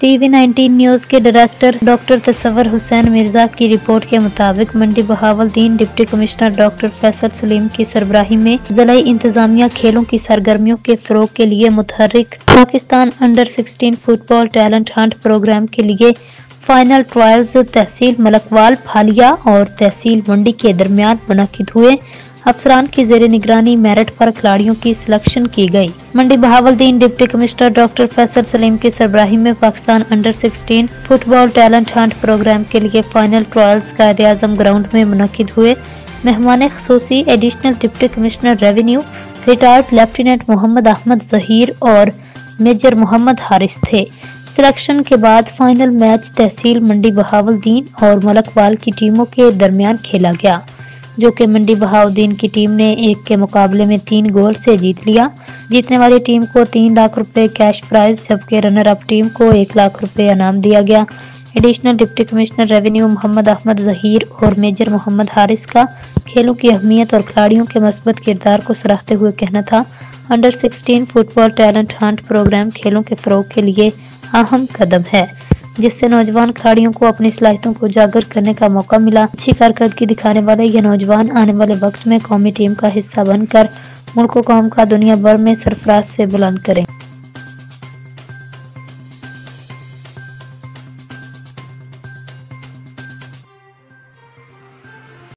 TV19 news کے director doctor تصور حسین مرزا کی رپورٹ کے مطابق منڈی بہاولدین ڈپٹی کمشنر ڈاکٹر فیصل سلیم کی سربراہی میں ضلعی انتظامیہ کھیلوں کی سرگرمیوں کے فروغ کے لیے متحرک پاکستان انڈر 16 فٹ بال ٹیلنٹ ہنٹ پروگرام کے لیے فائنل ٹرائلز تحصیل ملکوال پھالیا اور تحصیل منڈی کے درمیان منعقد ہوئے۔ افسران کی زیر نگرانی میرٹ پر کھلاڑیوں کی سلیکشن کی گئی۔ منڈی بہاولدین ڈپٹی کمشنر ڈاکٹر فیصل سلیم کی سربراہی میں پاکستان انڈر 16 فٹ بال ٹیلنٹ ہنٹ پروگرام کے لیے final trials Quaid Azam ground میں منعقد ہوئے۔ مہمان خصوصی additional deputy commissioner revenue retired lieutenant Muhammad Ahmad Zaheer اور میجر محمد حارث تھے۔ سلیکشن کے بعد فائنل میچ تحصیل منڈی بہاولدین اور ملکوال کی ٹیموں کے درمیان کھیلا گیا، جو کہ منڈی بہاولدین کی ٹیم نے 1 کے مقابلے میں 3 گول سے جیت لیا۔ جیتنے والی ٹیم کو 3 لاکھ روپے کیش پرائز جبکہ رنر اپ ٹیم کو 1 لاکھ روپے انعام دیا گیا۔ ایڈیشنل ڈپٹی کمشنر ریونیو محمد احمد ظہیر اور میجر محمد حارث کا کھیلوں کی اہمیت اور کھلاڑیوں کے مثبت کردار کو سراہتے ہوئے کہنا تھا، انڈر 16 فٹ بال ٹیلنٹ ہنٹ پروگرام کھیلوں کے فروغ کے لیے اہم قدم ہے، جس سے نوجوان کھلاڑیوں کو اپنی صلاحیتوں کو اجاگر کرنے کا موقع ملا۔ اچھی کارکردگی دکھانے والے یہ نوجوان آنے والے وقت میں قومی ٹیم کا حصہ بن کر ملک و قوم کا دنیا بھر میں سرفراز سے بلند کریں۔